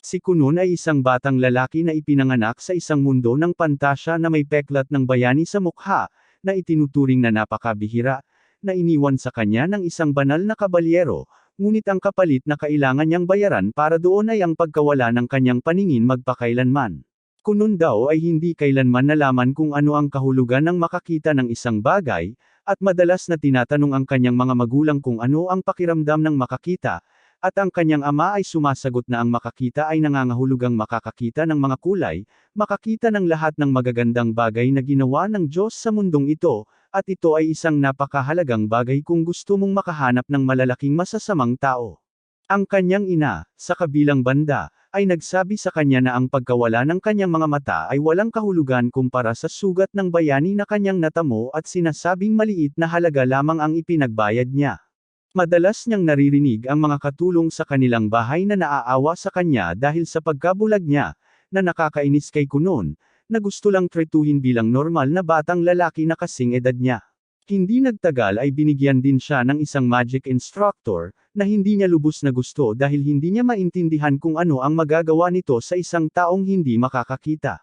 Si Kunun ay isang batang lalaki na ipinanganak sa isang mundo ng pantasya na may peklat ng bayani sa mukha, na itinuturing na napakabihira, na iniwan sa kanya ng isang banal na kabalyero, ngunit ang kapalit na kailangan niyang bayaran para doon ay ang pagkawala ng kanyang paningin magpakailanman. Kunun daw ay hindi kailanman nalaman kung ano ang kahulugan ng makakita ng isang bagay, at madalas na tinatanong ang kanyang mga magulang kung ano ang pakiramdam ng makakita, at ang kanyang ama ay sumasagot na ang makakita ay nangangahulugang makakakita ng mga kulay, makakita ng lahat ng magagandang bagay na ginawa ng Diyos sa mundong ito, at ito ay isang napakahalagang bagay kung gusto mong makahanap ng malalaking masasamang tao. Ang kanyang ina, sa kabilang banda, ay nagsabi sa kanya na ang pagkawala ng kanyang mga mata ay walang kahulugan kumpara sa sugat ng bayani na kanyang natamo at sinasabing maliit na halaga lamang ang ipinagbayad niya. Madalas niyang naririnig ang mga katulong sa kanilang bahay na naaawa sa kanya dahil sa pagkabulag niya, na nakakainis kay Kunun, na gusto lang tretuhin bilang normal na batang lalaki na kasing edad niya. Hindi nagtagal ay binigyan din siya ng isang magic instructor, na hindi niya lubos na gusto dahil hindi niya maintindihan kung ano ang magagawa nito sa isang taong hindi makakakita.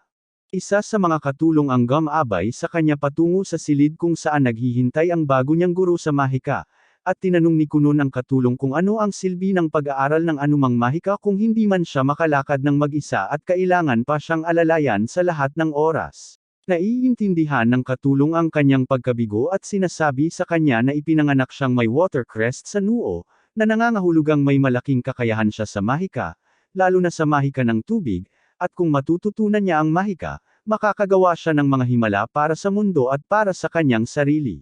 Isa sa mga katulong ang gumabay sa kanya patungo sa silid kung saan naghihintay ang bago niyang guro sa mahika, at tinanong ni Kunun ang katulong kung ano ang silbi ng pag-aaral ng anumang mahika kung hindi man siya makalakad ng mag-isa at kailangan pa siyang alalayan sa lahat ng oras. Naiintindihan ng katulong ang kanyang pagkabigo at sinasabi sa kanya na ipinanganak siyang may water crest sa noo, na nangangahulugang may malaking kakayahan siya sa mahika, lalo na sa mahika ng tubig, at kung matututunan niya ang mahika, makakagawa siya ng mga himala para sa mundo at para sa kanyang sarili.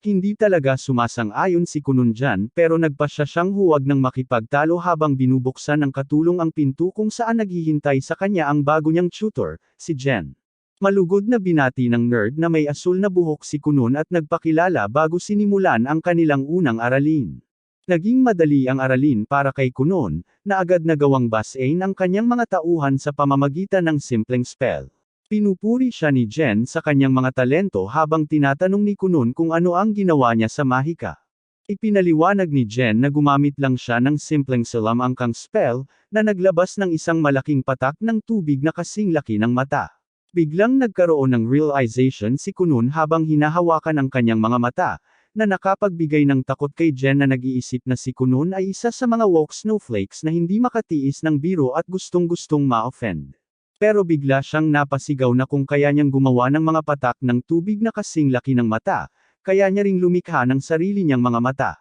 Hindi talaga sumasang-ayon si Kunun dyan pero nagpasya siyang huwag nang makipagtalo habang binubuksan ng katulong ang pinto kung saan naghihintay sa kanya ang bago niyang tutor, si Jen. Malugod na binati ng nerd na may asul na buhok si Kunun at nagpakilala bago sinimulan ang kanilang unang aralin. Naging madali ang aralin para kay Kunun, na agad na gawang basain ang kanyang mga tauhan sa pamamagitan ng simpleng spell. Pinupuri siya ni Jen sa kanyang mga talento habang tinatanong ni Kunun kung ano ang ginawa niya sa mahika. Ipinaliwanag ni Jen na gumamit lang siya ng simpleng salamangkang spell, na naglabas ng isang malaking patak ng tubig na kasing laki ng mata. Biglang nagkaroon ng realization si Kunun habang hinahawakan ang kanyang mga mata, na nakapagbigay ng takot kay Jen na nag-iisip na si Kunun ay isa sa mga woke snowflakes na hindi makatiis ng biro at gustong-gustong ma-offend. Pero bigla siyang napasigaw na kung kaya niyang gumawa ng mga patak ng tubig na kasing laki ng mata, kaya niya ring lumikha ng sarili niyang mga mata.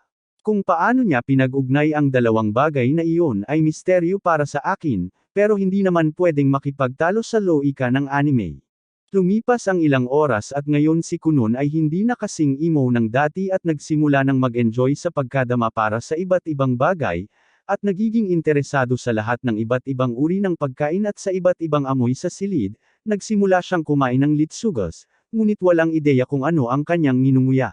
Kung paano niya pinag-ugnay ang dalawang bagay na iyon ay misteryo para sa akin, pero hindi naman pwedeng makipagtalo sa loika ng anime. Lumipas ang ilang oras at ngayon si Kunun ay hindi na kasing emo ng dati at nagsimula ng mag-enjoy sa pagkadama para sa iba't ibang bagay, at nagiging interesado sa lahat ng iba't ibang uri ng pagkain at sa iba't ibang amoy sa silid, nagsimula siyang kumain ng litsugas, ngunit walang ideya kung ano ang kanyang ninunguya.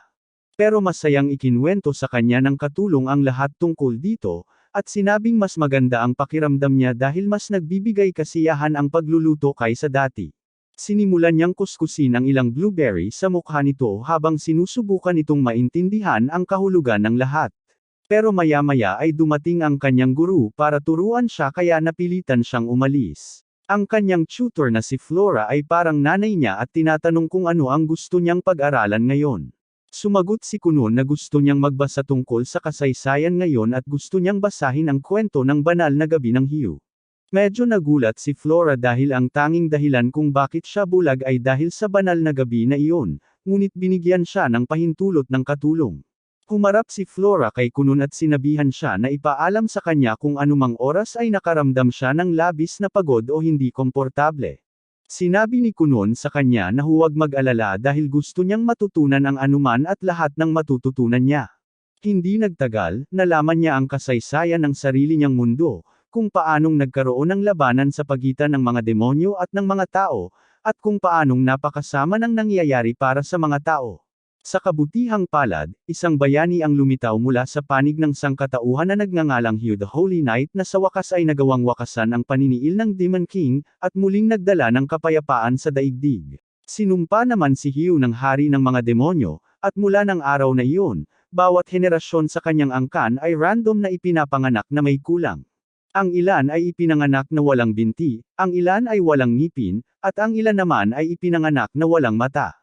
Pero masayang ikinwento sa kanya ng katulong ang lahat tungkol dito, at sinabing mas maganda ang pakiramdam niya dahil mas nagbibigay kasiyahan ang pagluluto kaysa dati. Sinimulan niyang kuskusin ang ilang blueberry sa mukha nito habang sinusubukan itong maintindihan ang kahulugan ng lahat. Pero maya-maya ay dumating ang kanyang guru para turuan siya kaya napilitan siyang umalis. Ang kanyang tutor na si Flora ay parang nanay niya at tinatanong kung ano ang gusto niyang pag-aralan ngayon. Sumagot si Kunun na gusto niyang magbasa tungkol sa kasaysayan ngayon at gusto niyang basahin ang kwento ng banal na gabi ng Hiyu. Medyo nagulat si Flora dahil ang tanging dahilan kung bakit siya bulag ay dahil sa banal na gabi na iyon, ngunit binigyan siya ng pahintulot ng katulong. Humarap si Flora kay Kunun at sinabihan siya na ipaalam sa kanya kung anumang oras ay nakaramdam siya ng labis na pagod o hindi komportable. Sinabi ni Kunun sa kanya na huwag mag-alala dahil gusto niyang matutunan ang anuman at lahat ng matututunan niya. Hindi nagtagal, nalaman niya ang kasaysayan ng sarili niyang mundo, kung paanong nagkaroon ng labanan sa pagitan ng mga demonyo at ng mga tao, at kung paanong napakasama ng nangyayari para sa mga tao. Sa kabutihang palad, isang bayani ang lumitaw mula sa panig ng sangkatauhan na nagngangalang Hiyu the Holy Knight na sa wakas ay nagawang wakasan ang paniniil ng Demon King, at muling nagdala ng kapayapaan sa daigdig. Sinumpa naman si Hiyu ng hari ng mga demonyo, at mula ng araw na iyon, bawat henerasyon sa kanyang angkan ay random na ipinapanganak na may kulang. Ang ilan ay ipinanganak na walang binti, ang ilan ay walang ngipin, at ang ilan naman ay ipinanganak na walang mata.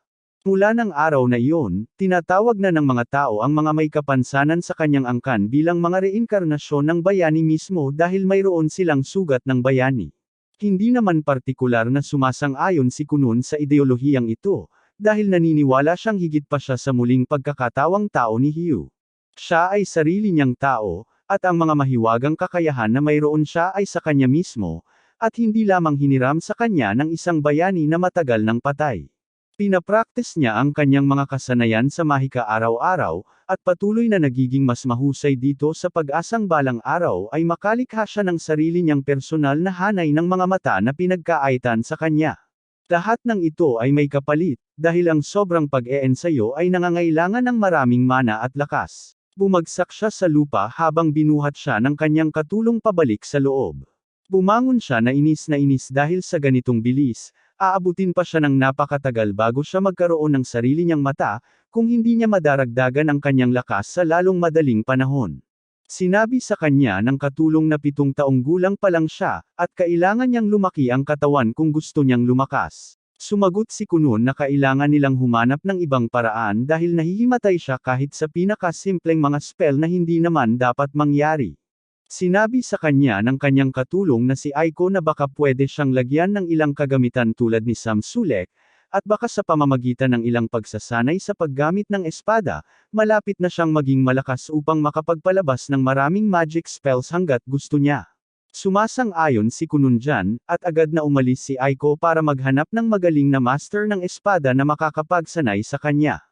Mula ng araw na iyon, tinatawag na ng mga tao ang mga may kapansanan sa kanyang angkan bilang mga reinkarnasyon ng bayani mismo dahil mayroon silang sugat ng bayani. Hindi naman partikular na sumasang-ayon si Kunun sa ideolohiyang ito, dahil naniniwala siyang higit pa siya sa muling pagkakatawang tao ni Hugh. Siya ay sarili niyang tao, at ang mga mahiwagang kakayahan na mayroon siya ay sa kanya mismo, at hindi lamang hiniram sa kanya ng isang bayani na matagal nang patay. Pinapractice niya ang kanyang mga kasanayan sa mahika araw-araw, at patuloy na nagiging mas mahusay dito sa pag-asang balang araw ay makalikha siya ng sarili niyang personal na hanay ng mga mata na pinagkaaitan sa kanya. Lahat ng ito ay may kapalit, dahil ang sobrang pag-eensayo ay nangangailangan ng maraming mana at lakas. Bumagsak siya sa lupa habang binuhat siya ng kanyang katulong pabalik sa loob. Bumangon siya na inis dahil sa ganitong bilis. Aabutin pa siya ng napakatagal bago siya magkaroon ng sarili niyang mata, kung hindi niya madaragdagan ang kanyang lakas sa lalong madaling panahon. Sinabi sa kanya ng katulong na 7 taong gulang pa lang siya, at kailangan niyang lumaki ang katawan kung gusto niyang lumakas. Sumagot si Kunun na kailangan nilang humanap ng ibang paraan dahil nahihimatay siya kahit sa pinakasimpleng mga spell na hindi naman dapat mangyari. Sinabi sa kanya ng kanyang katulong na si Aiko na baka pwede siyang lagyan ng ilang kagamitan tulad ni Samsulek, at baka sa pamamagitan ng ilang pagsasanay sa paggamit ng espada, malapit na siyang maging malakas upang makapagpalabas ng maraming magic spells hanggat gusto niya. Sumasang-ayon si Kunun dyan, at agad na umalis si Aiko para maghanap ng magaling na master ng espada na makakapagsanay sa kanya.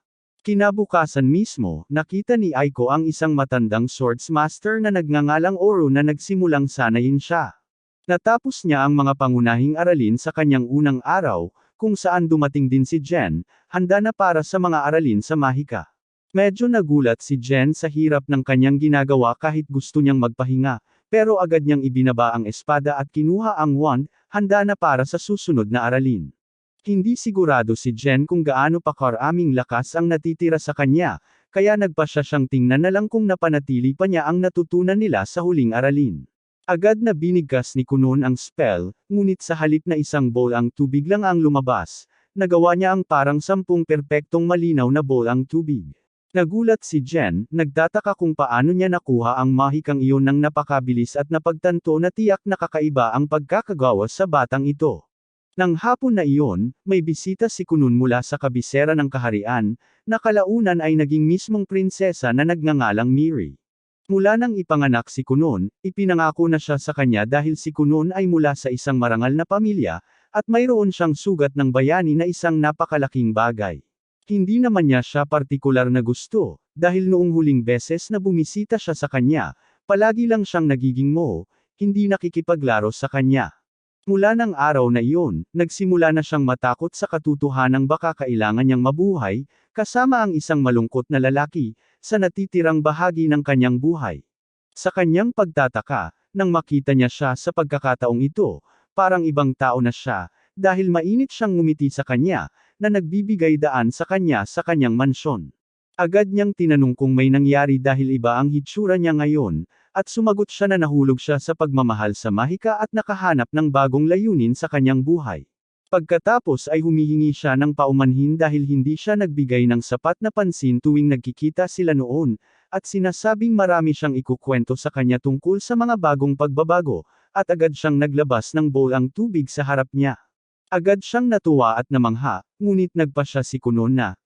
Kinabukasan mismo, nakita ni Aiko ang isang matandang swords master na nagngangalang Oro na nagsimulang sanayin siya. Natapos niya ang mga pangunahing aralin sa kanyang unang araw, kung saan dumating din si Jen, handa na para sa mga aralin sa mahika. Medyo nagulat si Jen sa hirap ng kanyang ginagawa kahit gusto niyang magpahinga, pero agad niyang ibinaba ang espada at kinuha ang wand, handa na para sa susunod na aralin. Hindi sigurado si Jen kung gaano pa karaming lakas ang natitira sa kanya, kaya nagpasya siyang tingnan na lang kung napanatili pa niya ang natutunan nila sa huling aralin. Agad na binigkas ni Kunun ang spell, ngunit sa halip na isang bowl ang tubig lang ang lumabas, nagawa niya ang parang 10 perpektong malinaw na bowl ang tubig. Nagulat si Jen, nagtataka kung paano niya nakuha ang mahikang iyon ng napakabilis at napagtanto na tiyak na kakaiba ang pagkakagawa sa batang ito. Nang hapon na iyon, may bisita si Kunun mula sa kabisera ng kaharian, na kalaunan ay naging mismong prinsesa na nagngangalang Miri. Mula nang ipanganak si Kunun, ipinangako na siya sa kanya dahil si Kunun ay mula sa isang marangal na pamilya, at mayroon siyang sugat ng bayani na isang napakalaking bagay. Hindi naman niya siya partikular na gusto, dahil noong huling beses na bumisita siya sa kanya, palagi lang siyang nagiging mo, hindi nakikipaglaro sa kanya. Mula ng araw na iyon, nagsimula na siyang matakot sa katotohanang baka kailangan niyang mabuhay, kasama ang isang malungkot na lalaki, sa natitirang bahagi ng kanyang buhay. Sa kanyang pagtataka, nang makita niya siya sa pagkakataong ito, parang ibang tao na siya, dahil mainit siyang ngumiti sa kanya, na nagbibigay daan sa kanyang mansyon. Agad niyang tinanong kung may nangyari dahil iba ang hitsura niya ngayon, at sumagot siya na nahulog siya sa pagmamahal sa mahika at nakahanap ng bagong layunin sa kanyang buhay. Pagkatapos ay humihingi siya ng paumanhin dahil hindi siya nagbigay ng sapat na pansin tuwing nagkikita sila noon, at sinasabing marami siyang ikukwento sa kanya tungkol sa mga bagong pagbabago, at agad siyang naglabas ng bowl ang tubig sa harap niya. Agad siyang natuwa at namangha, ngunit nagpasya si Kunun na,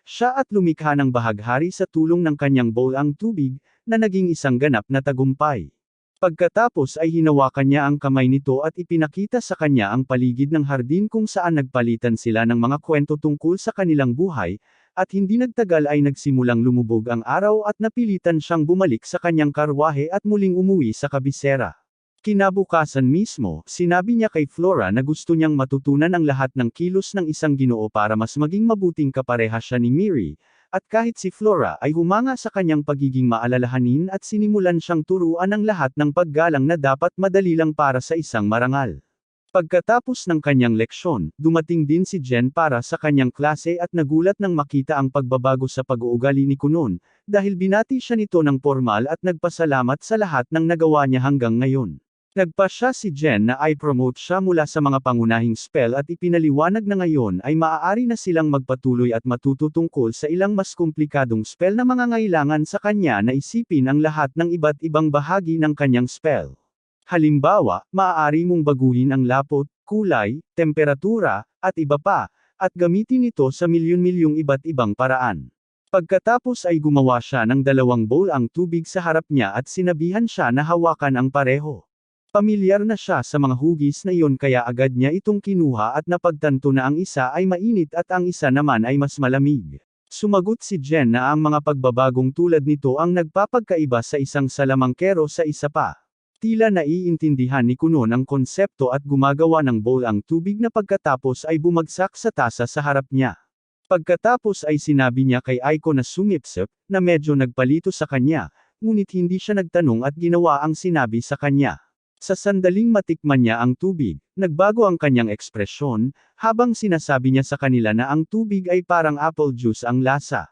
siya at lumikha ng bahaghari sa tulong ng kanyang bowl ang tubig, na naging isang ganap na tagumpay. Pagkatapos ay hinawakan niya ang kamay nito at ipinakita sa kanya ang paligid ng hardin kung saan nagpalitan sila ng mga kwento tungkol sa kanilang buhay, at hindi nagtagal ay nagsimulang lumubog ang araw at napilitan siyang bumalik sa kanyang karwahe at muling umuwi sa kabisera. Kinabukasan mismo, sinabi niya kay Flora na gusto niyang matutunan ang lahat ng kilos ng isang ginoo para mas maging mabuting kapareha siya ni Miri, at kahit si Flora ay humanga sa kanyang pagiging maalalahanin at sinimulan siyang turuan ang lahat ng paggalang na dapat madali lang para sa isang marangal. Pagkatapos ng kanyang leksyon, dumating din si Jen para sa kanyang klase at nagulat nang makita ang pagbabago sa pag-uugali ni Kunon, dahil binati siya nito ng formal at nagpasalamat sa lahat ng nagawa niya hanggang ngayon. Nagpasya si Jen na i-promote siya mula sa mga pangunahing spell at ipinaliwanag na ngayon ay maaari na silang magpatuloy at matuto tungkol sa ilang mas komplikadong spell na mangangailangan sa kanya na isipin ang lahat ng iba't ibang bahagi ng kanyang spell. Halimbawa, maaari mong baguhin ang lapot, kulay, temperatura, at iba pa, at gamitin ito sa milyon-milyong iba't ibang paraan. Pagkatapos ay gumawa siya ng 2 bowl ang tubig sa harap niya at sinabihan siya na hawakan ang pareho. Pamilyar na siya sa mga hugis na iyon kaya agad niya itong kinuha at napagtanto na ang isa ay mainit at ang isa naman ay mas malamig. Sumagot si Jen na ang mga pagbabagong tulad nito ang nagpapagkaiba sa isang salamangkero sa isa pa. Tila naiintindihan ni Kunon ang konsepto at gumagawa ng bowl ang tubig na pagkatapos ay bumagsak sa tasa sa harap niya. Pagkatapos ay sinabi niya kay Aiko na sumipsip, na medyo nagpalito sa kanya, ngunit hindi siya nagtanong at ginawa ang sinabi sa kanya. Sa sandaling matikman niya ang tubig, nagbago ang kanyang ekspresyon, habang sinasabi niya sa kanila na ang tubig ay parang apple juice ang lasa.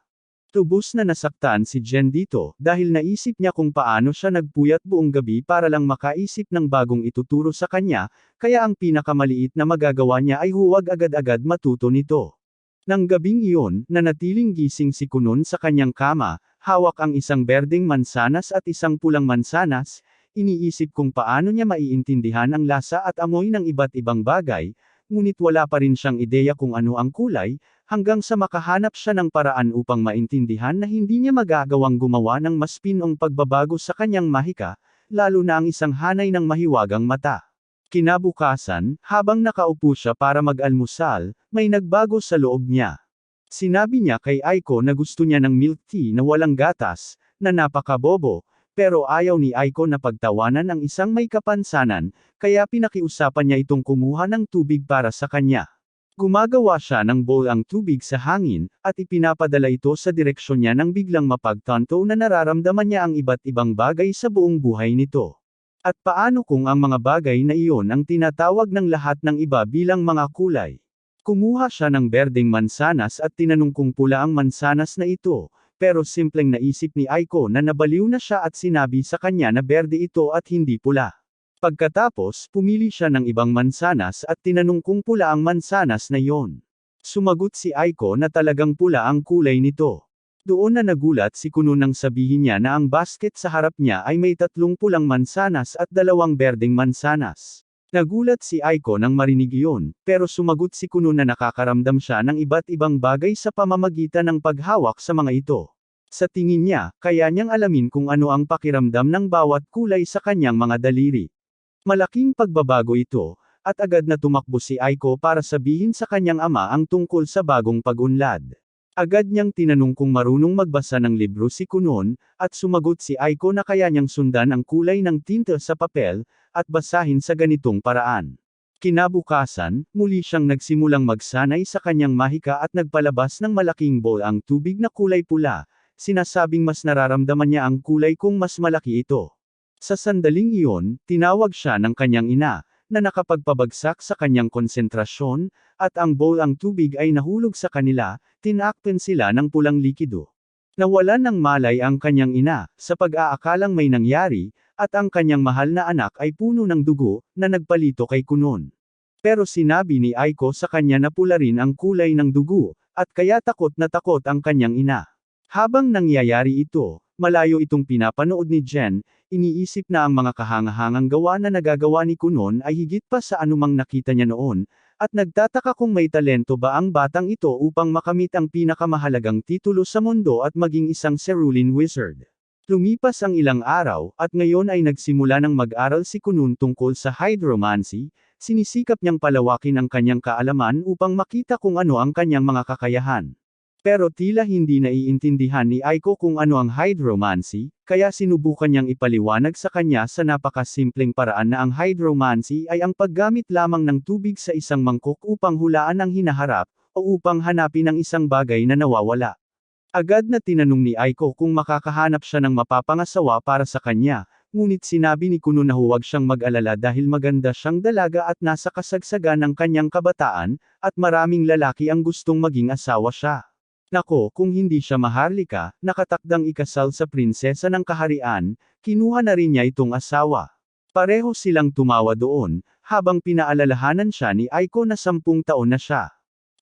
Lubos na nasaktan si Jen dito, dahil naisip niya kung paano siya nagpuyat buong gabi para lang makaisip ng bagong ituturo sa kanya, kaya ang pinakamaliit na magagawa niya ay huwag agad-agad matuto nito. Nang gabing iyon, nanatiling gising si Kunon sa kanyang kama, hawak ang isang berdeng mansanas at isang pulang mansanas, iniisip kung paano niya maiintindihan ang lasa at amoy ng iba't ibang bagay, ngunit wala pa rin siyang ideya kung ano ang kulay, hanggang sa makahanap siya ng paraan upang maintindihan na hindi niya magagawang gumawa ng mas pinong pagbabago sa kanyang mahika, lalo na ang isang hanay ng mahiwagang mata. Kinabukasan, habang nakaupo siya para mag-almusal, may nagbago sa loob niya. Sinabi niya kay Aiko na gusto niya ng milk tea na walang gatas, na napakabobo, pero ayaw ni Aiko na pagtawanan ang isang may kapansanan, kaya pinakiusapan niya itong kumuha ng tubig para sa kanya. Gumagawa siya ng bowl ang tubig sa hangin, at ipinapadala ito sa direksyon niya nang biglang mapagtanto na nararamdaman niya ang iba't ibang bagay sa buong buhay nito. At paano kung ang mga bagay na iyon ang tinatawag ng lahat ng iba bilang mga kulay? Kumuha siya ng berdeng mansanas at tinanong kung pula ang mansanas na ito, pero simpleng naisip ni Aiko na nabaliw na siya at sinabi sa kanya na berde ito at hindi pula. Pagkatapos, pumili siya ng ibang mansanas at tinanong kung pula ang mansanas na iyon. Sumagot si Aiko na talagang pula ang kulay nito. Doon na nagulat si Kunon nang sabihin niya na ang basket sa harap niya ay may 3 pulang mansanas at 2 berdeng mansanas. Nagulat si Aiko nang marinig iyon, pero sumagot si Kunon na nakakaramdam siya ng iba't ibang bagay sa pamamagitan ng paghawak sa mga ito. Sa tingin niya, kaya niyang alamin kung ano ang pakiramdam ng bawat kulay sa kanyang mga daliri. Malaking pagbabago ito, at agad na tumakbo si Aiko para sabihin sa kanyang ama ang tungkol sa bagong pag-unlad. Agad niyang tinanong kung marunong magbasa ng libro si Kunon, at sumagot si Aiko na kaya niyang sundan ang kulay ng tinta sa papel, at basahin sa ganitong paraan. Kinabukasan, muli siyang nagsimulang magsanay sa kanyang mahika at nagpalabas ng malaking bowl ang tubig na kulay pula, sinasabing mas nararamdaman niya ang kulay kung mas malaki ito. Sa sandaling iyon, tinawag siya ng kanyang ina, na nakapagpabagsak sa kanyang konsentrasyon, at ang bowl ang tubig ay nahulog sa kanila, tinakpan sila ng pulang likido. Nawalan ng malay ang kanyang ina, sa pag-aakalang may nangyari, at ang kanyang mahal na anak ay puno ng dugo, na nagpalito kay Kunon. Pero sinabi ni Aiko sa kanya na pula rin ang kulay ng dugo, at kaya takot na takot ang kanyang ina. Habang nangyayari ito, malayo itong pinapanood ni Jen, iniisip na ang mga kahangahangang gawa na nagagawa ni Kunon ay higit pa sa anumang nakita niya noon, at nagtataka kung may talento ba ang batang ito upang makamit ang pinakamahalagang titulo sa mundo at maging isang cerulean wizard. Lumipas ang ilang araw, at ngayon ay nagsimula ng mag-aral si Kunon tungkol sa hydromancy, sinisikap niyang palawakin ang kanyang kaalaman upang makita kung ano ang kanyang mga kakayahan. Pero tila hindi naiintindihan ni Aiko kung ano ang hydromancy, kaya sinubukan niyang ipaliwanag sa kanya sa napakasimpleng paraan na ang hydromancy ay ang paggamit lamang ng tubig sa isang mangkok upang hulaan ang hinaharap, o upang hanapin ang isang bagay na nawawala. Agad na tinanong ni Aiko kung makakahanap siya ng mapapangasawa para sa kanya, Ngunit sinabi ni Kuno na huwag siyang mag-alala dahil maganda siyang dalaga at nasa kasagsagan ng kanyang kabataan, at maraming lalaki ang gustong maging asawa siya. Nako, kung hindi siya maharlika, nakatakdang ikasal sa prinsesa ng kaharian, kinuha na rin niya itong asawa. Pareho silang tumawa doon, habang pinaalalahanan siya ni Aiko na 10 taon na siya.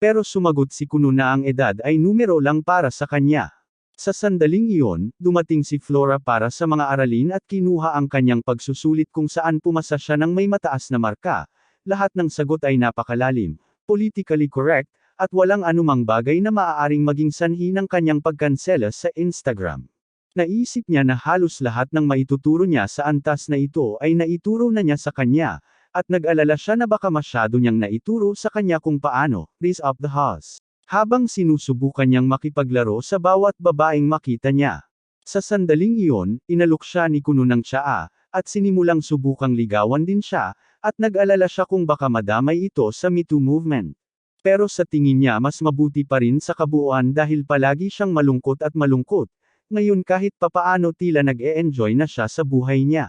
Pero sumagot si Kuno na ang edad ay numero lang para sa kanya. Sa sandaling iyon, dumating si Flora para sa mga aralin at kinuha ang kanyang pagsusulit kung saan pumasa siya ng may mataas na marka. Lahat ng sagot ay napakalalim, politically correct, at walang anumang bagay na maaaring maging sanhi ng kanyang pagkansela sa Instagram. Naisip niya na halos lahat ng maituturo niya sa antas na ito ay naituro na niya sa kanya, at nag-alala siya na baka masyado niyang naituro sa kanya kung paano, raise up the house. Habang sinusubukan niyang makipaglaro sa bawat babaeng makita niya. Sa sandaling iyon, inalok siya ni Kuno ng tsaa, at sinimulang subukang ligawan din siya, at nag-alala siya kung baka madamay ito sa Me Too movement. Pero sa tingin niya mas mabuti pa rin sa kabuuan dahil palagi siyang malungkot at malungkot. Ngayon kahit papaano tila nag-e-enjoy na siya sa buhay niya.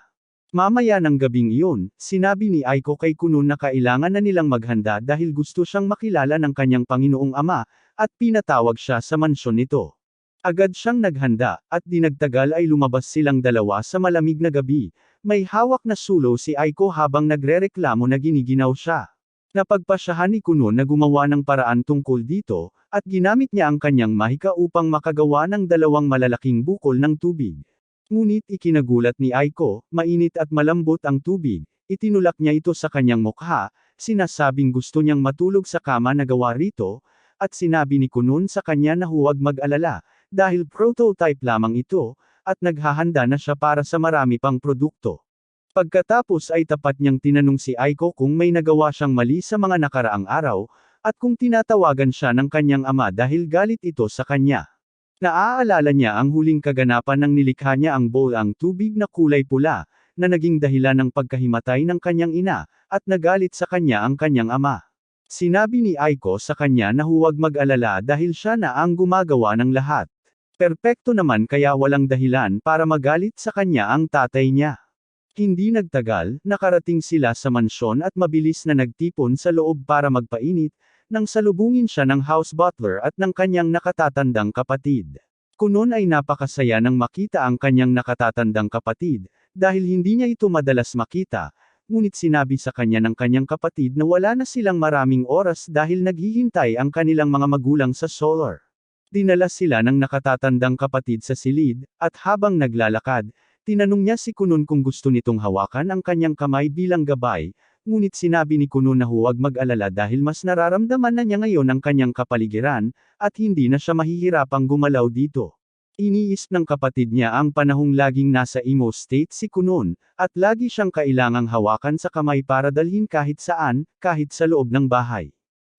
Mamaya ng gabing iyon, sinabi ni Aiko kay Kuno na kailangan na nilang maghanda dahil gusto siyang makilala ng kanyang Panginoong Ama, at pinatawag siya sa mansyon nito. Agad siyang naghanda, at di nagtagal ay lumabas silang dalawa sa malamig na gabi. May hawak na sulo si Aiko habang nagrereklamo na giniginaw siya. Napagpasyahan ni Kuno na gumawa ng paraan tungkol dito, at ginamit niya ang kanyang mahika upang makagawa ng 2 malalaking bukol ng tubig. Ngunit ikinagulat ni Aiko, mainit at malambot ang tubig, itinulak niya ito sa kanyang mukha, sinasabing gusto niyang matulog sa kama na gawa rito, at sinabi ni Kuno sa kanya na huwag mag-alala, dahil prototype lamang ito, at naghahanda na siya para sa marami pang produkto. Pagkatapos ay tapat niyang tinanong si Aiko kung may nagawa siyang mali sa mga nakaraang araw, at kung tinatawagan siya ng kanyang ama dahil galit ito sa kanya. Naaalala niya ang huling kaganapan ng nilikha niya ang bowl ang tubig na kulay pula, na naging dahilan ng pagkahimatay ng kanyang ina, at nagalit sa kanya ang kanyang ama. Sinabi ni Aiko sa kanya na huwag mag-alala dahil siya na ang gumagawa ng lahat. Perpekto naman kaya walang dahilan para magalit sa kanya ang tatay niya. Hindi nagtagal, nakarating sila sa mansyon at mabilis na nagtipon sa loob para magpainit, nang salubungin siya ng house butler at ng kanyang nakatatandang kapatid. Kuno ay napakasaya nang makita ang kanyang nakatatandang kapatid, dahil hindi niya ito madalas makita, ngunit sinabi sa kanya ng kanyang kapatid na wala na silang maraming oras dahil naghihintay ang kanilang mga magulang sa solar. Dinala sila ng nakatatandang kapatid sa silid, at habang naglalakad, tinanong niya si Kuno kung gusto nitong hawakan ang kanyang kamay bilang gabay, ngunit sinabi ni Kuno na huwag mag-alala dahil mas nararamdaman na niya ngayon ang kanyang kapaligiran, at hindi na siya mahihirapang gumalaw dito. Iniisip ng kapatid niya ang panahong laging nasa emo state si Kuno, at lagi siyang kailangang hawakan sa kamay para dalhin kahit saan, kahit sa loob ng bahay.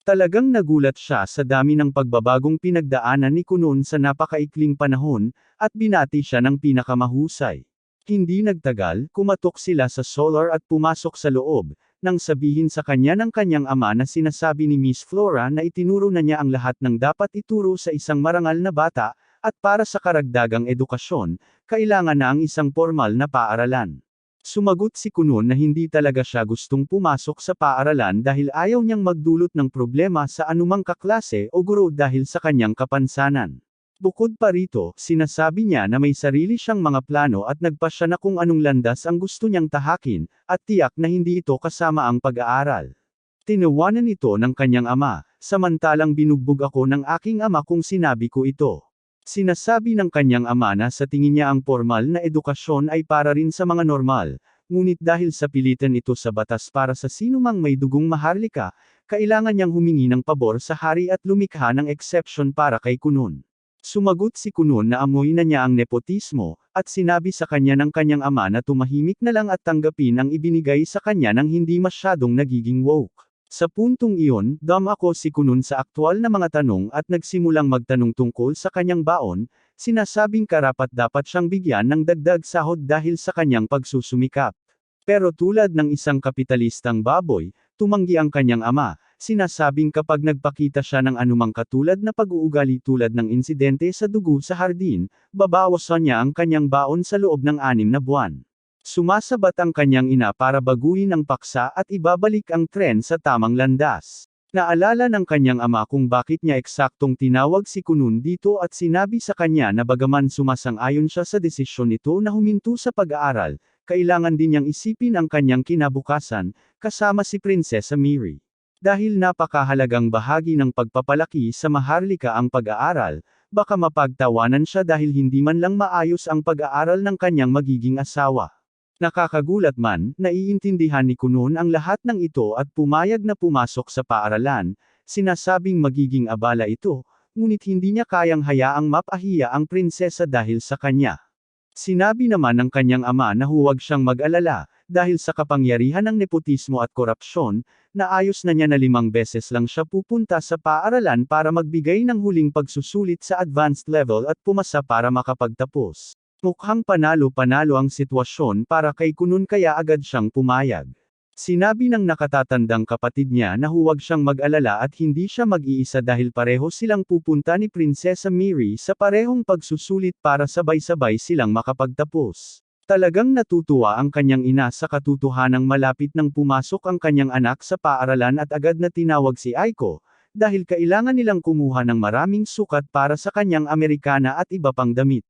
Talagang nagulat siya sa dami ng pagbabagong pinagdaanan ni Kuno sa napakaikling panahon, at binati siya ng pinakamahusay. Hindi nagtagal, kumatok sila sa solar at pumasok sa loob, nang sabihin sa kanya ng kanyang ama na sinasabi ni Miss Flora na itinuro na niya ang lahat ng dapat ituro sa isang marangal na bata, at para sa karagdagang edukasyon, kailangan na ang isang formal na paaralan. Sumagot si Kuno na hindi talaga siya gustong pumasok sa paaralan dahil ayaw niyang magdulot ng problema sa anumang kaklase o guro dahil sa kanyang kapansanan. Bukod pa rito, sinasabi niya na may sarili siyang mga plano at nagpasya na kung anong landas ang gusto niyang tahakin, at tiyak na hindi ito kasama ang pag-aaral. Tinawanan ito ng kanyang ama, samantalang binugbog ako ng aking ama kung sinabi ko ito. Sinasabi ng kanyang ama na sa tingin niya ang formal na edukasyon ay para rin sa mga normal, ngunit dahil sa pilitan ito sa batas para sa sinumang may dugong maharlika, kailangan niyang humingi ng pabor sa hari at lumikha ng exception para kay Kuno. Sumagot si Kuno na amoy na niya ang nepotismo, at sinabi sa kanya ng kanyang ama na tumahimik na lang at tanggapin ang ibinigay sa kanya ng hindi masyadong nagiging woke. Sa puntong iyon, ako si Kuno sa aktwal na mga tanong at nagsimulang magtanong tungkol sa kanyang baon, sinasabing karapat-dapat siyang bigyan ng dagdag sahod dahil sa kanyang pagsusumikap. Pero tulad ng isang kapitalistang baboy, tumanggi ang kanyang ama, sinasabing kapag nagpakita siya ng anumang katulad na pag-uugali tulad ng insidente sa dugo sa hardin, babawasan niya ang kanyang baon sa loob ng 6 na buwan. Sumasabat ang kanyang ina para baguhin ang paksa at ibabalik ang tren sa tamang landas. Naalala ng kanyang ama kung bakit niya eksaktong tinawag si Kunun dito at sinabi sa kanya na bagaman sumasang-ayon siya sa desisyon nito na huminto sa pag-aaral, kailangan din niyang isipin ang kanyang kinabukasan, kasama si Prinsesa Miri. Dahil napakahalagang bahagi ng pagpapalaki sa Maharlika ang pag-aaral, baka mapagtawanan siya dahil hindi man lang maayos ang pag-aaral ng kanyang magiging asawa. Nakakagulat man, naiintindihan ni Kunun ang lahat ng ito at pumayag na pumasok sa paaralan, sinasabing magiging abala ito, ngunit hindi niya kayang hayaang mapahiya ang prinsesa dahil sa kanya. Sinabi naman ng kanyang ama na huwag siyang mag-alala, dahil sa kapangyarihan ng nepotismo at korupsyon, naayos na niya na 5 beses lang siya pupunta sa paaralan para magbigay ng huling pagsusulit sa advanced level at pumasa para makapagtapos. Mukhang panalo-panalo ang sitwasyon para kay Kunun kaya agad siyang pumayag. Sinabi ng nakatatandang kapatid niya na huwag siyang mag-alala at hindi siya mag-iisa dahil pareho silang pupunta ni Prinsesa Miri sa parehong pagsusulit para sabay-sabay silang makapagtapos. Talagang natutuwa ang kanyang ina sa katotohanang malapit nang pumasok ang kanyang anak sa paaralan at agad na tinawag si Aiko, dahil kailangan nilang kumuha ng maraming sukat para sa kanyang Amerikana at iba pang damit.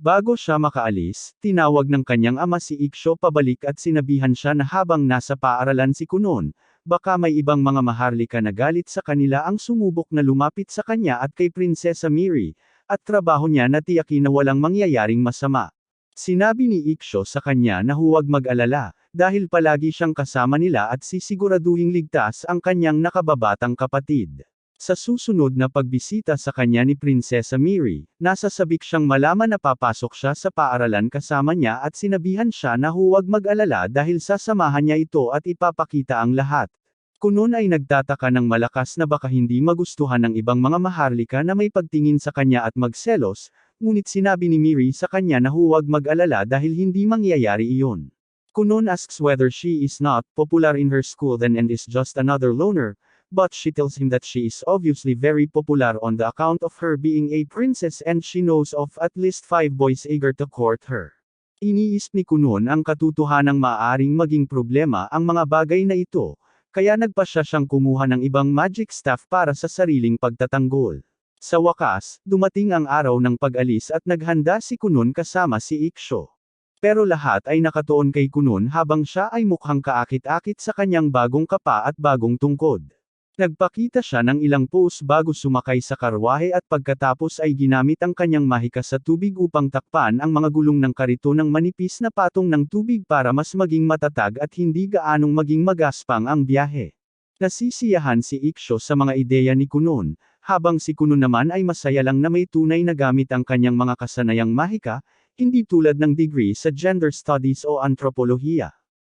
Bago siya makaalis, tinawag ng kanyang ama si Iksho pabalik at sinabihan siya na habang nasa paaralan si Kunun, baka may ibang mga maharlika na galit sa kanila ang sumubok na lumapit sa kanya at kay Prinsesa Miri, at trabaho niya na tiyakin na walang mangyayaring masama. Sinabi ni Iksho sa kanya na huwag mag-alala, dahil palagi siyang kasama nila at sisiguraduhing ligtas ang kanyang nakababatang kapatid. Sa susunod na pagbisita sa kanya ni Prinsesa Miri, nasasabik siyang malaman na papasok siya sa paaralan kasama niya at sinabihan siya na huwag mag-alala dahil sasamahan niya ito at ipapakita ang lahat. Kunun ay nagtataka ng malakas na baka hindi magustuhan ng ibang mga maharlika na may pagtingin sa kanya at magselos, ngunit sinabi ni Miri sa kanya na huwag mag-alala dahil hindi mangyayari iyon. Kunun asks whether she is not popular in her school then and is just another loner, but she tells him that she is obviously very popular on the account of her being a princess and she knows of at least 5 boys eager to court her. Iniisip ni Kunun ang katotohanang maaaring maging problema ang mga bagay na ito, kaya nagpasya siyang kumuha ng ibang magic staff para sa sariling pagtatanggol. Sa wakas, dumating ang araw ng pag-alis at naghanda si Kunun kasama si Iksho. Pero lahat ay nakatuon kay Kunun habang siya ay mukhang kaakit-akit sa kanyang bagong kapa at bagong tungkod. Nagpakita siya ng ilang pose bago sumakay sa karwahe at pagkatapos ay ginamit ang kanyang mahika sa tubig upang takpan ang mga gulong ng karito ng manipis na patong ng tubig para mas maging matatag at hindi gaanong maging magaspang ang biyahe. Nasisiyahan si Iksho sa mga ideya ni Kunun, habang si Kunun naman ay masaya lang na may tunay na gamit ang kanyang mga kasanayang mahika, hindi tulad ng degree sa gender studies o anthropolohiya.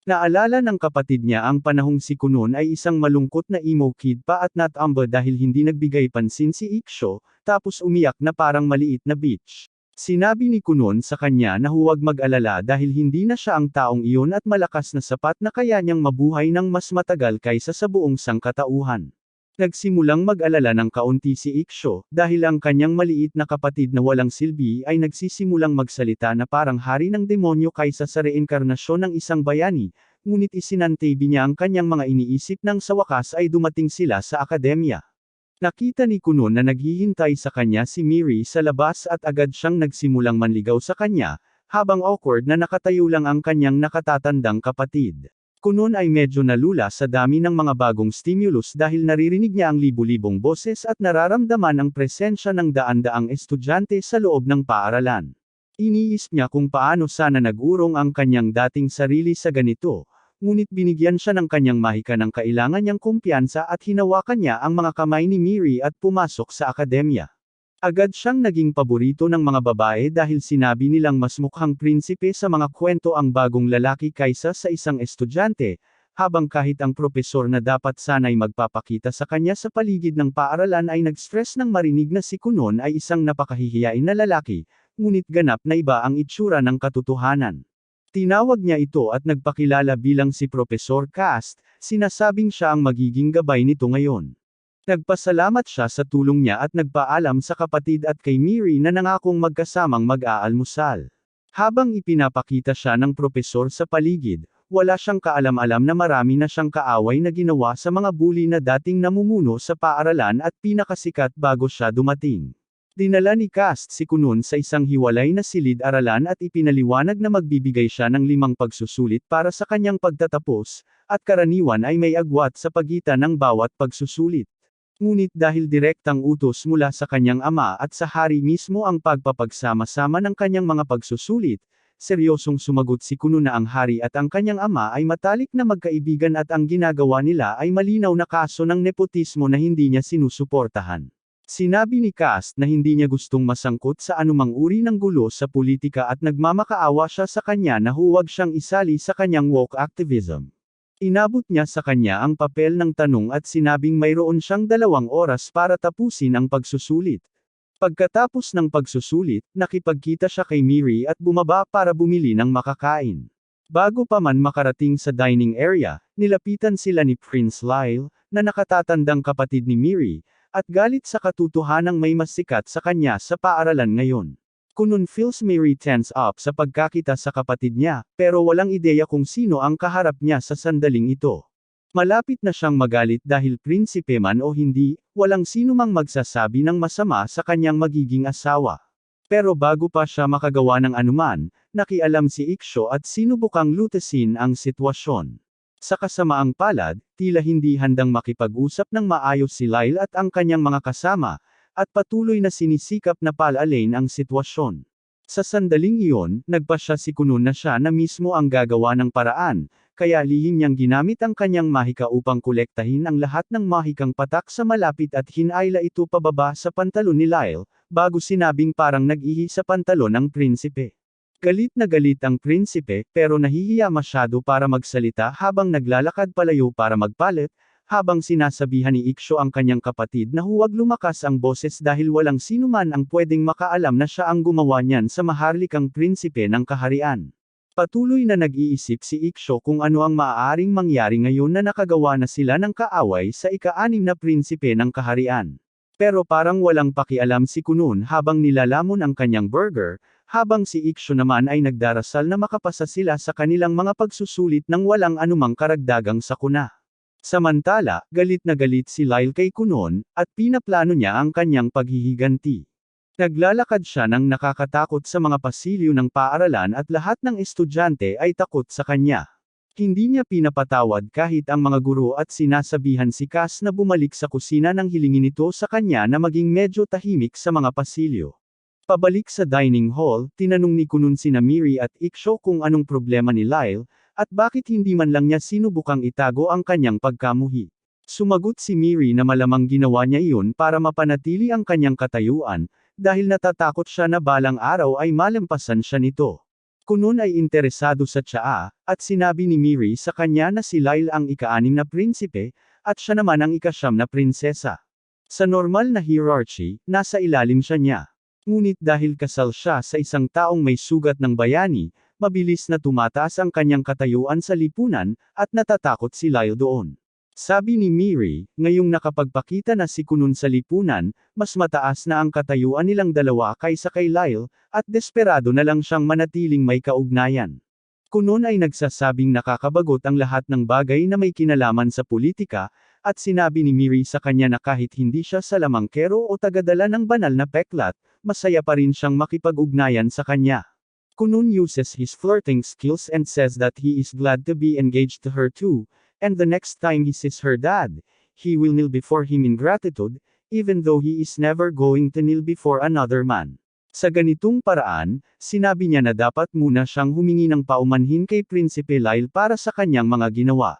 Naalala ng kapatid niya ang panahong si Kunun ay isang malungkot na emo kid pa at natamba dahil hindi nagbigay pansin si Iksho, tapos umiyak na parang maliit na bitch. Sinabi ni Kunun sa kanya na huwag mag-alala dahil hindi na siya ang taong iyon at malakas na sapat na kaya niyang mabuhay ng mas matagal kaysa sa buong sangkatauhan. Nagsimulang mag-alala ng kaunti si Iksho, dahil ang kanyang maliit na kapatid na walang silbi ay nagsisimulang magsalita na parang hari ng demonyo kaysa sa reinkarnasyon ng isang bayani, ngunit isinantabi niya ang kanyang mga iniisip nang sa wakas ay dumating sila sa akademya. Nakita ni Kunun na naghihintay sa kanya si Miri sa labas at agad siyang nagsimulang manligaw sa kanya, habang awkward na nakatayo lang ang kanyang nakatatandang kapatid. Kunun ay medyo nalula sa dami ng mga bagong stimulus dahil naririnig niya ang libu-libong boses at nararamdaman ang presensya ng daan-daang estudyante sa loob ng paaralan. Iniisip niya kung paano sana nag-urong ang kanyang dating sarili sa ganito, ngunit binigyan siya ng kanyang mahika ng kailangan niyang kumpiyansa at hinawakan niya ang mga kamay ni Miri at pumasok sa akademya. Agad siyang naging paborito ng mga babae dahil sinabi nilang mas mukhang prinsipe sa mga kwento ang bagong lalaki kaysa sa isang estudyante, habang kahit ang propesor na dapat sana'y magpapakita sa kanya sa paligid ng paaralan ay nag-stress nang marinig na si Kunun ay isang napakahihiyain na lalaki, ngunit ganap na iba ang itsura ng katotohanan. Tinawag niya ito at nagpakilala bilang si Professor Cast, sinasabing siya ang magiging gabay nito ngayon. Nagpasalamat siya sa tulong niya at nagpaalam sa kapatid at kay Miri na nangakong magkasamang mag-aalmusal. Habang ipinapakita siya ng propesor sa paligid, wala siyang kaalam-alam na marami na siyang kaaway na ginawa sa mga bully na dating namumuno sa paaralan at pinakasikat bago siya dumating. Dinala ni Cast si Kunun sa isang hiwalay na silid-aralan at ipinaliwanag na magbibigay siya ng 5 pagsusulit para sa kanyang pagtatapos, at karaniwan ay may agwat sa pagitan ng bawat pagsusulit. Ngunit dahil direktang utos mula sa kanyang ama at sa hari mismo ang pagpapagsama-sama ng kanyang mga pagsusulit, seryosong sumagot si Kunun na ang hari at ang kanyang ama ay matalik na magkaibigan at ang ginagawa nila ay malinaw na kaso ng nepotismo na hindi niya sinusuportahan. Sinabi ni Cast na hindi niya gustong masangkot sa anumang uri ng gulo sa politika at nagmamakaawa siya sa kanya na huwag siyang isali sa kanyang woke activism. Inabot niya sa kanya ang papel ng tanong at sinabing mayroon siyang 2 oras para tapusin ang pagsusulit. Pagkatapos ng pagsusulit, nakipagkita siya kay Miri at bumaba para bumili ng makakain. Bago pa man makarating sa dining area, nilapitan sila ni Prince Lyle, na nakatatandang kapatid ni Miri, at galit sa katotohanang may mas sikat sa kanya sa paaralan ngayon. Kunun feels Miri tense up sa pagkakita sa kapatid niya, pero walang ideya kung sino ang kaharap niya sa sandaling ito. Malapit na siyang magalit dahil prinsipe man o hindi, walang sino mang magsasabi ng masama sa kanyang magiging asawa. Pero bago pa siya makagawa ng anuman, nakialam si Iksho at sinubukang lutasin ang sitwasyon. Sa kasamaang palad, tila hindi handang makipag-usap ng maayos si Lyle at ang kanyang mga kasama, at patuloy na sinisikap na palalain ang sitwasyon. Sa sandaling iyon, nagpasya si Kunun na siya na mismo ang gagawa ng paraan, kaya lihim niyang ginamit ang kanyang mahika upang kolektahin ang lahat ng mahikang patak sa malapit at hinayla ito pababa sa pantalon ni Lyle, bago sinabing parang nag-ihi sa pantalon ng prinsipe. Galit na galit ang prinsipe, pero nahihiya masyado para magsalita habang naglalakad palayo para magpalit, habang sinasabihan ni Iksho ang kanyang kapatid na huwag lumakas ang boses dahil walang sinuman ang pwedeng makaalam na siya ang gumawa niyan sa maharlikang prinsipe ng kaharian. Patuloy na nag-iisip si Iksho kung ano ang maaaring mangyari ngayon na nakagawa na sila ng kaaway sa ika-6 na prinsipe ng kaharian. Pero parang walang pakialam si Kunun habang nilalamon ang kanyang burger, habang si Iksho naman ay nagdarasal na makapasa sila sa kanilang mga pagsusulit ng walang anumang karagdagang sakuna. Samantala, galit na galit si Lyle kay Kunun, at pinaplano niya ang kanyang paghihiganti. Naglalakad siya ng nakakatakot sa mga pasilyo ng paaralan at lahat ng estudyante ay takot sa kanya. Hindi niya pinapatawad kahit ang mga guro at sinasabihan si Cass na bumalik sa kusina nang hilingin ito sa kanya na maging medyo tahimik sa mga pasilyo. Pabalik sa dining hall, tinanong ni Kunun sina Miri at Iksho kung anong problema ni Lyle, at bakit hindi man lang niya sinubukang itago ang kanyang pagkamuhi. Sumagot si Miri na malamang ginawa niya iyon para mapanatili ang kanyang katayuan, dahil natatakot siya na balang araw ay malampasan siya nito. Kunun ay interesado sa tsaa, at sinabi ni Miri sa kanya na si Lyle ang ika-6 na prinsipe, at siya naman ang ika-9 na prinsesa. Sa normal na hierarchy, nasa ilalim siya niya. Ngunit dahil kasal siya sa isang taong may sugat ng bayani, mabilis na tumataas ang kanyang katayuan sa lipunan, at natatakot si Lyle doon. Sabi ni Miri, ngayong nakapagpakita na si Kunun sa lipunan, mas mataas na ang katayuan nilang dalawa kaysa kay Lyle, at desperado na lang siyang manatiling may kaugnayan. Kunun ay nagsasabing nakakabagot ang lahat ng bagay na may kinalaman sa politika, at sinabi ni Miri sa kanya na kahit hindi siya salamangkero o tagadala ng banal na peklat, masaya pa rin siyang makipag-ugnayan sa kanya. Kunun uses his flirting skills and says that he is glad to be engaged to her too, and the next time he sees her dad, he will kneel before him in gratitude, even though he is never going to kneel before another man. Sa ganitong paraan, sinabi niya na dapat muna siyang humingi ng paumanhin kay Prinsipe Lyle para sa kanyang mga ginawa.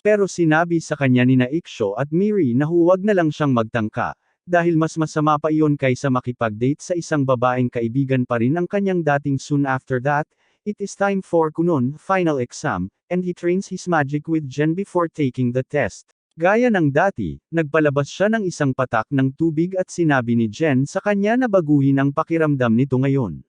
Pero sinabi sa kanya ni Iksho at Miri na huwag na lang siyang magtangka, dahil mas masama pa iyon kaysa makipag-date sa isang babaeng kaibigan pa rin ang kanyang dating. Soon after that, it is time for Kunun final exam, and he trains his magic with Jen before taking the test. Gaya ng dati, nagpalabas siya ng isang patak ng tubig at sinabi ni Jen sa kanya na baguhin ang pakiramdam nito ngayon.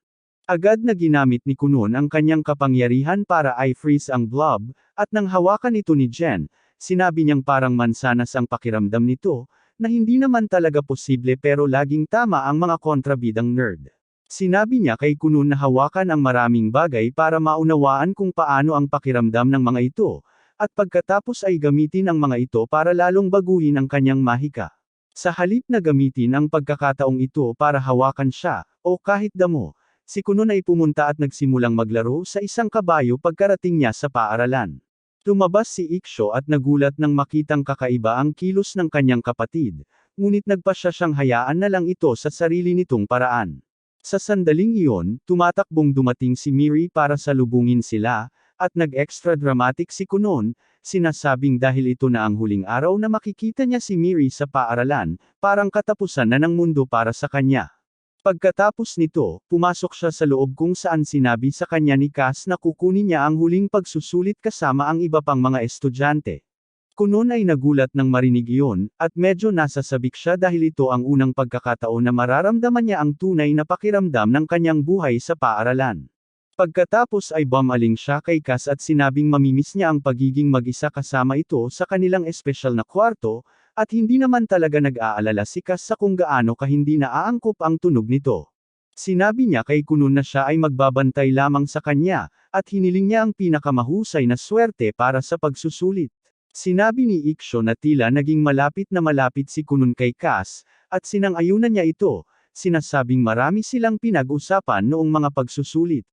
Agad na ginamit ni Kunun ang kanyang kapangyarihan para i-freeze ang blob, at nang hawakan ito ni Jen, sinabi niyang parang mansanas ang pakiramdam nito, na hindi naman talaga posible pero laging tama ang mga kontrabidang nerd. Sinabi niya kay Kunun na hawakan ang maraming bagay para maunawaan kung paano ang pakiramdam ng mga ito, at pagkatapos ay gamitin ang mga ito para lalong baguhin ang kanyang mahika. Sa halip na gamitin ang pagkakataong ito para hawakan siya, o kahit damo, si Kunun ay pumunta at nagsimulang maglaro sa isang kabayo pagkarating niya sa paaralan. Lumabas si Iksho at nagulat nang makitang kakaiba ang kilos ng kanyang kapatid, ngunit nagpasya siyang hayaan na lang ito sa sarili nitong paraan. Sa sandaling iyon, tumatakbong dumating si Miri para salubungin sila, at nag-extra dramatic si Kunun, sinasabing dahil ito na ang huling araw na makikita niya si Miri sa paaralan, parang katapusan na ng mundo para sa kanya. Pagkatapos nito, pumasok siya sa loob kung saan sinabi sa kanya ni Cass na kukunin niya ang huling pagsusulit kasama ang iba pang mga estudyante. Kunun ay nagulat nang marinig iyon, at medyo nasasabik siya dahil ito ang unang pagkakataon na mararamdaman niya ang tunay na pakiramdam ng kanyang buhay sa paaralan. Pagkatapos ay bumaling siya kay Cass at sinabing mamimiss niya ang pagiging mag-isa kasama ito sa kanilang espesyal na kwarto, at hindi naman talaga nag-aalala si Cass sa kung gaano kahindi naaangkop ang tunog nito. Sinabi niya kay Kunun na siya ay magbabantay lamang sa kanya, at hiniling niya ang pinakamahusay na swerte para sa pagsusulit. Sinabi ni Iksho na tila naging malapit si Kunun kay Cass, at sinang-ayunan niya ito, sinasabing marami silang pinag-usapan noong mga pagsusulit.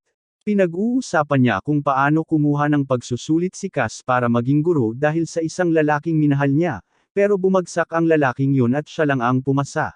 Pinag-uusapan niya kung paano kumuha ng pagsusulit si Cass para maging guro dahil sa isang lalaking minahal niya, pero bumagsak ang lalaking yun at siya lang ang pumasa.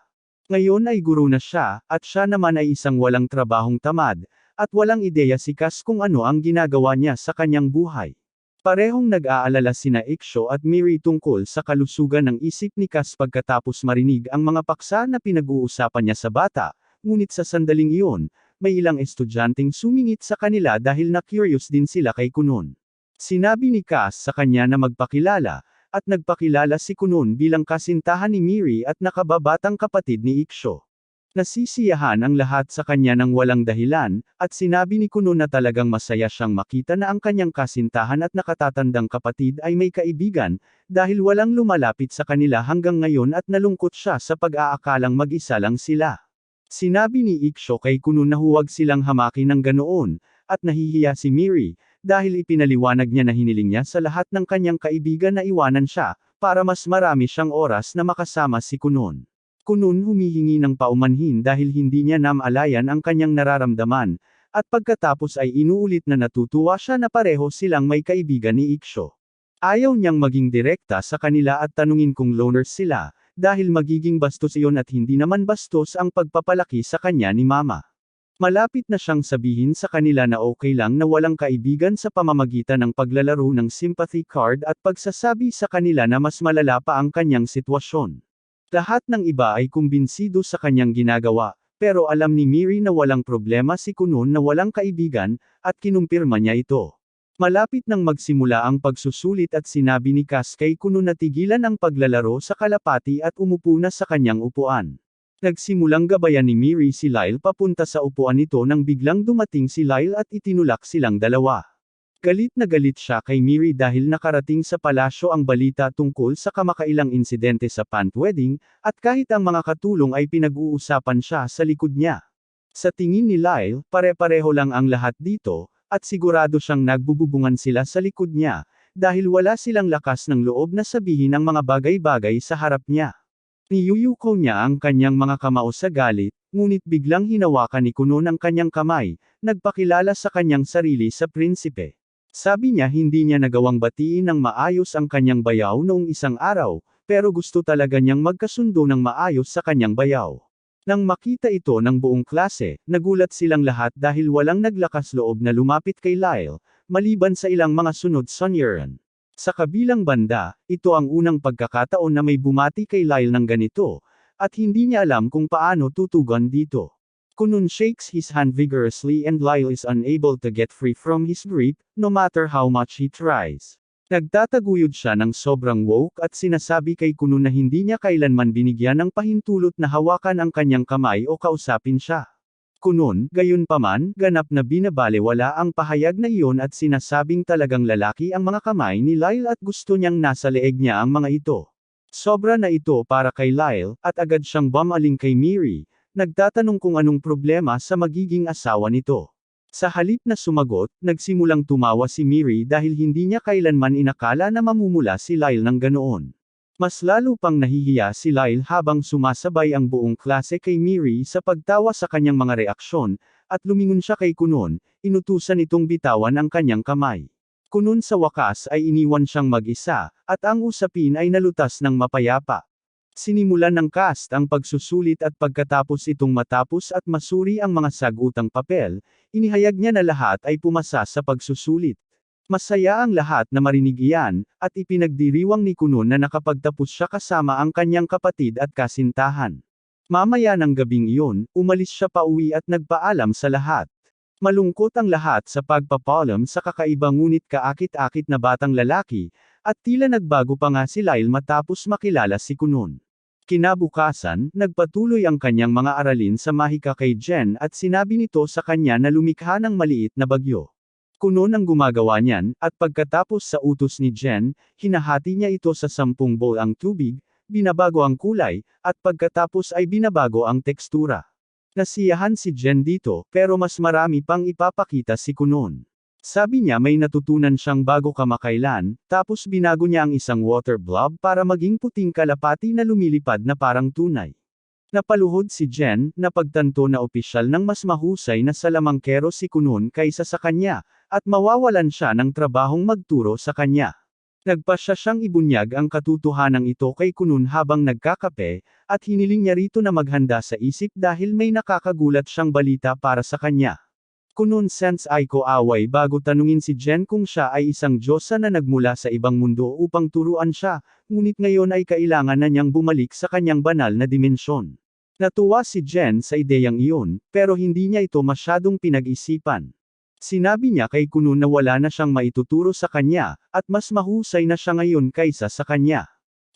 Ngayon ay guro na siya, at siya naman ay isang walang trabahong tamad, at walang ideya si Cass kung ano ang ginagawa niya sa kanyang buhay. Parehong nag-aalala sina Iksho at Miri tungkol sa kalusugan ng isip ni Cass pagkatapos marinig ang mga paksa na pinag-uusapan niya sa bata, ngunit sa sandaling iyon, may ilang estudyanteng sumingit sa kanila dahil na-curious din sila kay Kunun. Sinabi ni Cass sa kanya na magpakilala, at nagpakilala si Kunun bilang kasintahan ni Miri at nakababatang kapatid ni Iksho. Nasisiyahan ang lahat sa kanya ng walang dahilan, at sinabi ni Kunun na talagang masaya siyang makita na ang kanyang kasintahan at nakatatandang kapatid ay may kaibigan, dahil walang lumalapit sa kanila hanggang ngayon at nalungkot siya sa pag-aakalang mag-isa lang sila. Sinabi ni Iksho kay Kunun na huwag silang hamakin ng ganoon, at nahihiya si Miri, dahil ipinaliwanag niya na hiniling niya sa lahat ng kanyang kaibigan na iwanan siya, para mas marami siyang oras na makasama si Kunun. Kunun humihingi ng paumanhin dahil hindi niya namalayan ang kanyang nararamdaman, at pagkatapos ay inuulit na natutuwa siya na pareho silang may kaibigan ni Iksho. Ayaw niyang maging direkta sa kanila at tanungin kung loners sila, dahil magiging bastos iyon at hindi naman bastos ang pagpapalaki sa kanya ni Mama. Malapit na siyang sabihin sa kanila na okay lang na walang kaibigan sa pamamagitan ng paglalaro ng sympathy card at pagsasabi sa kanila na mas malala pa ang kanyang sitwasyon. Lahat ng iba ay kumbinsido sa kanyang ginagawa, pero alam ni Miri na walang problema si Kunun na walang kaibigan, at kinumpirma niya ito. Malapit nang magsimula ang pagsusulit at sinabi ni Cass kay Kunun na tigilan ang paglalaro sa kalapati at umupo na sa kanyang upuan. Nagsimulang gabayan ni Miri si Lyle papunta sa upuan nito nang biglang dumating si Lyle at itinulak silang dalawa. Galit na galit siya kay Miri dahil nakarating sa palasyo ang balita tungkol sa kamakailang insidente sa pant wedding, at kahit ang mga katulong ay pinag-uusapan siya sa likod niya. Sa tingin ni Lyle, pare-pareho lang ang lahat dito, at sigurado siyang nagbububungan sila sa likod niya, dahil wala silang lakas ng loob na sabihin ang mga bagay-bagay sa harap niya. Niyuyuko niya ang kanyang mga kamao sa galit, ngunit biglang hinawakan ni Kunun ang kanyang kamay, nagpakilala sa kanyang sarili sa prinsipe. Sabi niya hindi niya nagawang batiin ng maayos ang kanyang bayaw noong isang araw, pero gusto talaga niyang magkasundo ng maayos sa kanyang bayaw. Nang makita ito ng buong klase, nagulat silang lahat dahil walang naglakas loob na lumapit kay Lyle, maliban sa ilang mga sunod Sunyeran. Sa kabilang banda, ito ang unang pagkakataon na may bumati kay Lyle ng ganito, at hindi niya alam kung paano tutugon dito. Kunun shakes his hand vigorously and Lyle is unable to get free from his grip, no matter how much he tries. Nagtataguyod siya ng sobrang woke at sinasabi kay Kunun na hindi niya kailanman binigyan ng pahintulot na hawakan ang kanyang kamay o kausapin siya. Kunun, gayunpaman, ganap na binabalewala ang pahayag na iyon at sinasabing talagang lalaki ang mga kamay ni Lyle at gusto niyang nasa leeg niya ang mga ito. Sobra na ito para kay Lyle, at agad siyang bumaling kay Miri, Nagtatanong kung anong problema sa magiging asawa nito. Sa halip na sumagot, nagsimulang tumawa si Miri dahil hindi niya kailanman inakala na mamumula si Lyle ng ganoon. Mas lalo pang nahihiya si Lyle habang sumasabay ang buong klase kay Miri sa pagtawa sa kanyang mga reaksyon, at lumingon siya kay Kunun, inutusan itong bitawan ang kanyang kamay. Kunun sa wakas ay iniwan siyang mag-isa, at ang usapin ay nalutas ng mapayapa. Sinimulan ng cast ang pagsusulit at pagkatapos itong matapos at masuri ang mga sagutang papel, inihayag niya na lahat ay pumasa sa pagsusulit. Masaya ang lahat na marinig iyan, at ipinagdiriwang ni Kunun na nakapagtapos siya kasama ang kanyang kapatid at kasintahan. Mamaya ng gabing iyon, umalis siya pauwi at nagpaalam sa lahat. Malungkot ang lahat sa pagpapaalam sa kakaiba ngunit kaakit-akit na batang lalaki, at tila nagbago pa nga si Lyle matapos makilala si Kunun. Kinabukasan, nagpatuloy ang kanyang mga aralin sa mahika kay Jen at sinabi nito sa kanya na lumikha ng maliit na bagyo. Kunun ang gumagawa niyan, at pagkatapos sa utos ni Jen, hinahati niya ito sa 10 bowl ang tubig, binabago ang kulay, at pagkatapos ay binabago ang tekstura. Nasiyahan si Jen dito, pero mas marami pang ipapakita si Kunun. Sabi niya may natutunan siyang bago kamakailan, tapos binago niya ang isang water blob para maging puting kalapati na lumilipad na parang tunay. Napaluhod si Jen, na pagtanto na opisyal ng mas mahusay na salamangkero si Kunun kaysa sa kanya, at mawawalan siya ng trabahong magturo sa kanya. Nagpasya siyang ibunyag ang katotohanan ito kay Kunun habang nagkakape, at hiniling niya rito na maghanda sa isip dahil may nakakagulat siyang balita para sa kanya. Kunun sense Aiko away bago tanungin si Jen kung siya ay isang diyosa na nagmula sa ibang mundo upang turuan siya, ngunit ngayon ay kailangan na niyang bumalik sa kanyang banal na dimensyon. Natuwa si Jen sa ideyang iyon, pero hindi niya ito masyadong pinag-isipan. Sinabi niya kay Kunun na wala na siyang maituturo sa kanya, at mas mahusay na siya ngayon kaysa sa kanya.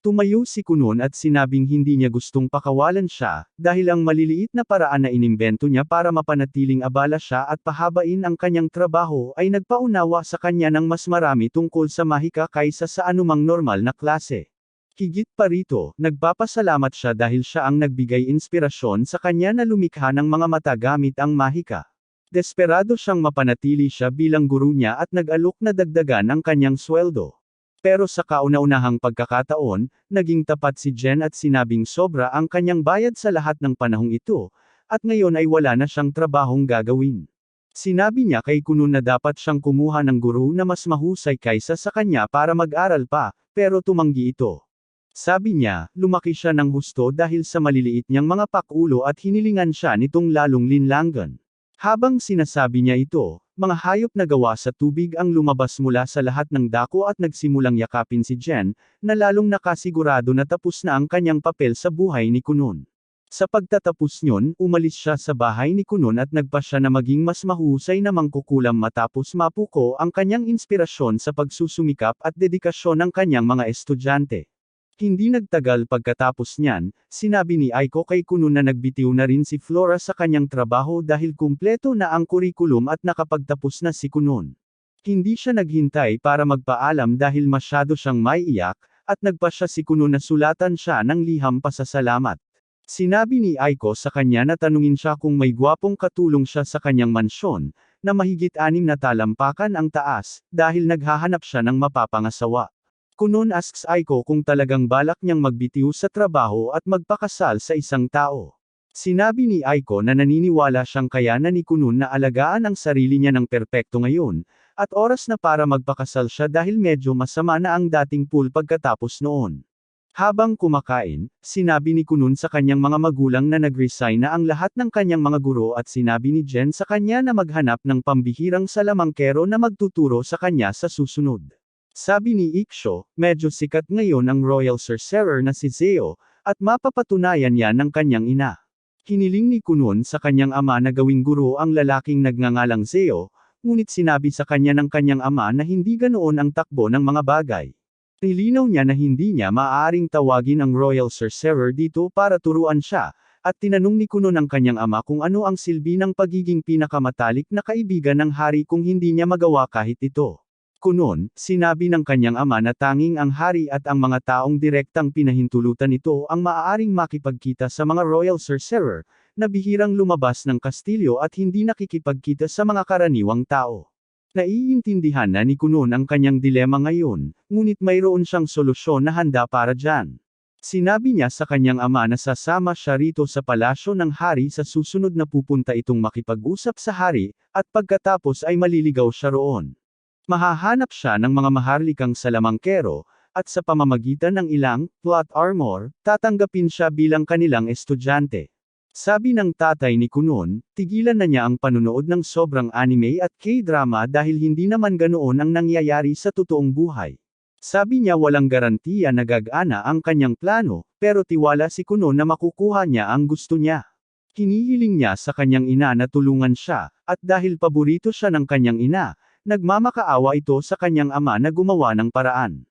Tumayo si Kunun at sinabing hindi niya gustong pakawalan siya, dahil ang maliliit na paraan na inimbento niya para mapanatiling abala siya at pahabain ang kanyang trabaho ay nagpaunawa sa kanya ng mas marami tungkol sa mahika kaysa sa anumang normal na klase. Higit pa rito, nagpapasalamat siya dahil siya ang nagbigay inspirasyon sa kanya na lumikha ng mga mata gamit ang mahika. Desperado siyang mapanatili siya bilang guru niya at nag-alok na dagdagan ang kanyang sweldo. Pero sa kauna-unahang pagkakataon, naging tapat si Jen at sinabing sobra ang kanyang bayad sa lahat ng panahong ito, at ngayon ay wala na siyang trabahong gagawin. Sinabi niya kay Kunun na dapat siyang kumuha ng guru na mas mahusay kaysa sa kanya para mag-aral pa, pero tumanggi ito. Sabi niya, lumaki siya ng husto dahil sa maliliit niyang mga pakulo at hinilingan siya nitong lalong linlangan. Habang sinasabi niya ito, mga hayop na gawa sa tubig ang lumabas mula sa lahat ng dako at nagsimulang yakapin si Jen, na lalong nakasigurado na tapos na ang kanyang papel sa buhay ni Kunun. Sa pagtatapos niyon, umalis siya sa bahay ni Kunun at nagpasya na maging mas mahusay na mangkukulam matapos mapuko ang kanyang inspirasyon sa pagsusumikap at dedikasyon ng kanyang mga estudyante. Hindi nagtagal pagkatapos niyan, sinabi ni Aiko kay Kunun na nagbitiw na rin si Flora sa kanyang trabaho dahil kumpleto na ang kurikulum at nakapagtapos na si Kunun. Hindi siya naghintay para magpaalam dahil masyado siyang maiiyak, at nagpasya si Kunun na sulatan siya ng liham pasasalamat. Sinabi ni Aiko sa kanya na tanungin siya kung may gwapong katulong siya sa kanyang mansyon, na mahigit 6 na talampakan ang taas, dahil naghahanap siya ng mapapangasawa. Kunun asks Aiko kung talagang balak niyang magbitiw sa trabaho at magpakasal sa isang tao. Sinabi ni Aiko na naniniwala siyang kayanan ni Kunun na alagaan ang sarili niya ng perpekto ngayon, at oras na para magpakasal siya dahil medyo masama na ang dating pool pagkatapos noon. Habang kumakain, sinabi ni Kunun sa kanyang mga magulang na nag-resign na ang lahat ng kanyang mga guro at sinabi ni Jen sa kanya na maghanap ng pambihirang salamangkero na magtuturo sa kanya sa susunod. Sabi ni Iksho, medyo sikat ngayon ang Royal Sorcerer na si Zeo, at mapapatunayan yan ng kanyang ina. Hiniling ni Kunun sa kanyang ama na gawing guro ang lalaking nagngangalang Zeo, ngunit sinabi sa kanya ng kanyang ama na hindi ganoon ang takbo ng mga bagay. Nilinaw niya na hindi niya maaaring tawagin ang Royal Sorcerer dito para turuan siya, at tinanong ni Kunun ang kanyang ama kung ano ang silbi ng pagiging pinakamatalik na kaibigan ng hari kung hindi niya magawa kahit ito. Kunun, sinabi ng kanyang ama na tanging ang hari at ang mga taong direktang pinahintulutan nito ang maaaring makipagkita sa mga Royal Sorcerer, na bihirang lumabas ng kastilyo at hindi nakikipagkita sa mga karaniwang tao. Naiintindihan na ni Kunon ang kanyang dilema ngayon, ngunit mayroon siyang solusyon na handa para dyan. Sinabi niya sa kanyang ama na sasama siya rito sa palasyo ng hari sa susunod na pupunta itong makipag-usap sa hari, at pagkatapos ay maliligaw siya roon. Mahahanap siya ng mga maharlikang salamangkero, at sa pamamagitan ng ilang plot armor, tatanggapin siya bilang kanilang estudyante. Sabi ng tatay ni Kunon, tigilan na niya ang panunood ng sobrang anime at K-drama dahil hindi naman ganoon ang nangyayari sa totoong buhay. Sabi niya walang garantiya na gagana ang kanyang plano, pero tiwala si Kunon na makukuha niya ang gusto niya. Hinihiling niya sa kanyang ina na tulungan siya, at dahil paborito siya ng kanyang ina, nagmamakaawa ito sa kanyang ama na gumawa ng paraan.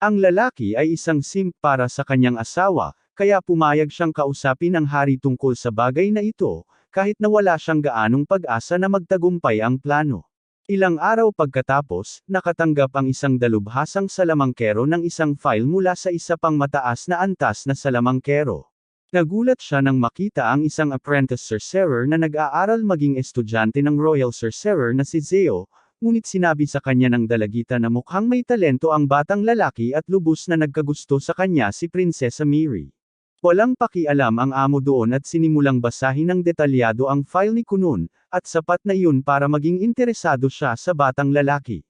Ang lalaki ay isang simp para sa kanyang asawa, kaya pumayag siyang kausapin ang hari tungkol sa bagay na ito, kahit na wala siyang gaanong pag-asa na magtagumpay ang plano. Ilang araw pagkatapos, nakatanggap ang isang dalubhasang salamangkero ng isang file mula sa isa pang mataas na antas na salamangkero. Nagulat siya nang makita ang isang apprentice sorcerer na nag-aaral maging estudyante ng Royal Sorcerer na si Zeo, ngunit sinabi sa kanya ng dalagita na mukhang may talento ang batang lalaki at lubos na nagkagusto sa kanya si Prinsesa Miri. Walang pakialam ang amo doon at sinimulang basahin ng detalyado ang file ni Kunon, at sapat na iyon para maging interesado siya sa batang lalaki.